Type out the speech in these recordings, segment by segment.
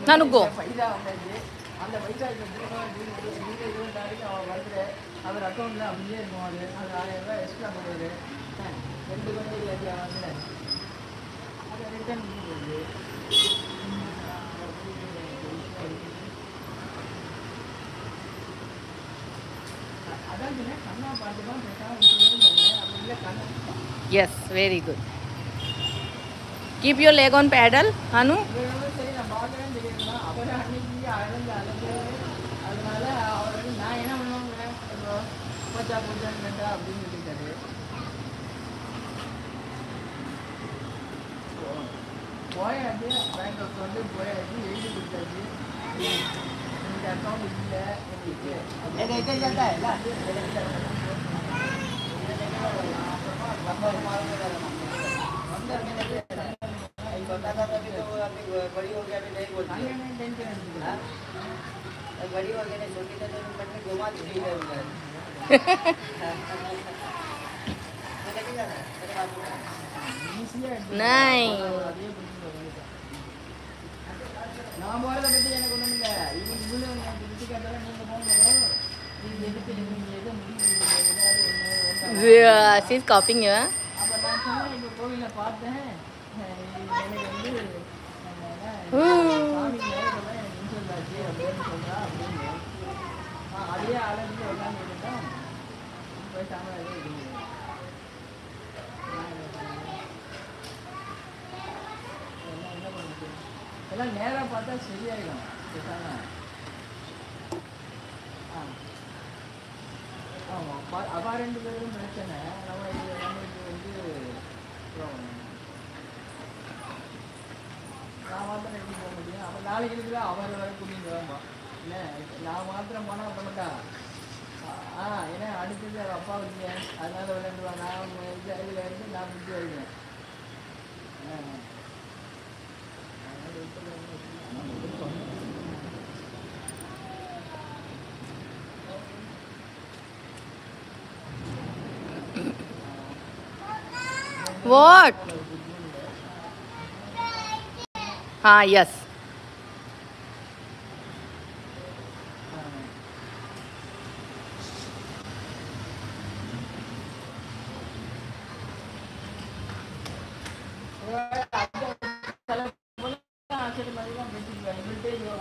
நானு கோ பைசா வந்தாச்சு. அந்த பைசா இப்போ திரும்ப அவன் பர்த்டே அவர் அக்கௌண்ட்டில் அப்படியே இருக்கும். அது 1000 ரூபாய் எக்ஸ்ட்ரா பண்ணுவார். 2 மணி இல்லாட்டி வந்து அதை ரிட்டர்ன் பண்ணிடுது. அதான் சொன்னேன், கண்ணா பார்த்துதான் பேசாமல் அப்படி இல்லை கண்ணா. Yes, very good. Keep your leg on pedal, Hanu. சரி நான் பார்க்குறேன்னு சொல்லியிருந்தேன். அப்புறம் அன்னைக்கு அலைஞ்சு அதனால அவர் வந்து நான் என்ன பண்ணுவாங்க போச்சான்னு கேட்டா அப்படின்னு சொல்லிட்டாரு. போயாச்சு பேங்க் அக்கௌண்ட் போயாச்சு, எழுதி கொடுத்தாச்சு. இந்த அக்கௌண்ட் இல்லை बड़ी हो गया अभी नहीं बोलती बड़ी हो गया नहीं छोटी तो मैं घुमा दी है उधर Nice. நான் போகிறத பற்றி எனக்கு ஒன்றும் இல்லை. இவங்க இவ்வளோ எனக்கு பற்றி கேட்டாலும் நீங்கள் போகணும். நீங்கள் எதுக்கு நீங்கள் எதுவும் முடிவு Yeah, she's copying you. அப்போ நான் சொன்னேன், இப்போ கோவிலில் பார்த்தேன். எனக்கு வந்து சாமி நேரத்தில் எனக்கு இன்சூரன்ஸ் ஆச்சு அப்படின்னு சொல்கிறா அப்படின்னு. அதே அழைச்சிட்டு உட்காந்துக்கிட்டோம். பேசாமல் எதுவும் என்ன பண்ணுறது, எல்லாம் நேராக பார்த்தா சரியாயிடும். பேசாமல் ஆமாம் அப்பா 2 பேரும் பிரச்சனை. நம்மளுக்கு வந்து நான் மாத்திரம் எப்படி போக முடியும்? அப்போ நாளைக்கு இருக்கிற அவர் வர கூட்டிகிட்டு வேணுமா இல்லை? நான் மாத்திரம் போனால் அப்போ மாட்டா. ஏன்னா அடுத்தது அவர் அப்பா வச்சுங்க, அதனால விளையாண்டுவா. நான் இதில் இருந்து நான் முடிச்சு வருவேன். What? Yes.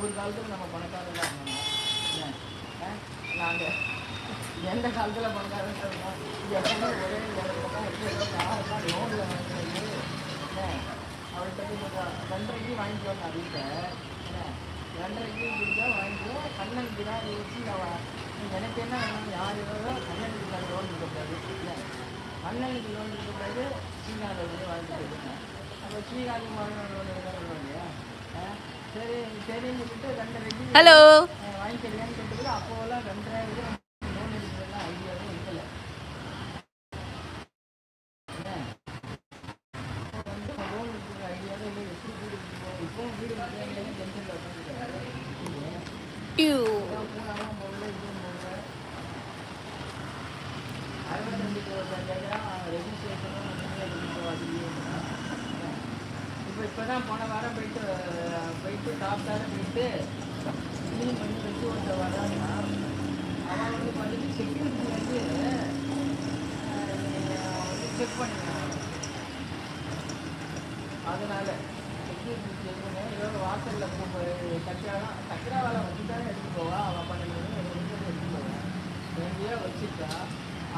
ஒரு காலத்தில் நம்ம பணக்காரங்க நாங்கள் எந்த காலத்தில் பணக்காரங்க எப்பவுமே ஒரே பக்கம் லோனில் வாங்கிக்கிறது. அவர்கிட்ட 2.5 வாங்கிக்குவாங்க. வீட்டை 2.5 கொடுத்தா வாங்கிக்குவோம். கண்ணன் பிராணி வச்சு எனக்கு என்ன வேணும், யார் எவ்வளோ கண்ணனுக்கு நான் லோன் கொடுக்கக்கூடாது. இல்லை கண்ணனுக்கு லோன் கொடுக்கக்கூடாது. ஸ்ரீகாந்த் வந்து வாங்கிட்டு போயிருக்கேன். அப்போ ஸ்ரீகாந்த் வாங்கின லோன் எடுக்க இல்லையா? சரி சரின்னு சொல்லிட்டு 2.5 Hello. வாங்கிக்கிறேன்னு சொல்லிட்டு அப்போலாம் 2,000 லோன் எடுக்கிறதுலாம் ஐடியாவே இருக்கலை. லோன் எடுக்கிற ஐடியாவே இல்லை. எப்படி வீடு எடுத்துக்கோ, இப்போவும் வீடு எடுக்கிறேன் டென்ஷனில் உட்காந்துருக்காரு. You. பூனாவும் போகல, இதுவும் போகல. 62 கேட்குறான். ரெஜிஸ்ட்ரேஷனும் இப்போ தான் போன வாரம் போயிட்டு டாப்டார போயிட்டு க்ளீன் பண்ணி வச்சு ஒருத்த வரான்னா அவன் வந்து பார்த்துட்டு செக்யூரிட்டி வந்து செக் பண்ணிக்கிறான். அதனால செக்யூரிட்டி செக் பண்ண ஏதோ வாசலில் சக்கரா வேலை வச்சு தானே எடுத்துட்டு போவா. அவன் பண்ணுறது எடுத்துட்டு போவான். எங்கேயோ வச்சுட்டா.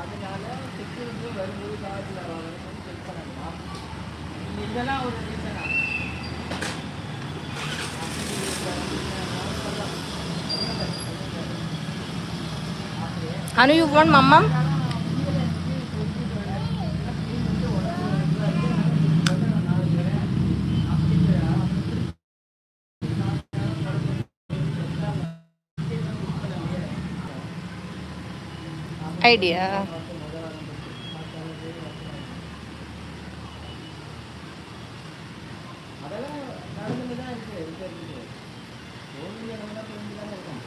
அதனால செக்யூரிட்டியும் வரும்போது காலத்தில் வரும்போது செக் பண்ணலாம். இதெல்லாம் ஒரு ரீசனா? Hanu, you want mama? Idea. அதெல்லாம் நடந்துட்டு தான் இருக்குது. கோவிலில் நடந்தால் புரிஞ்சு தானே இருக்கும்.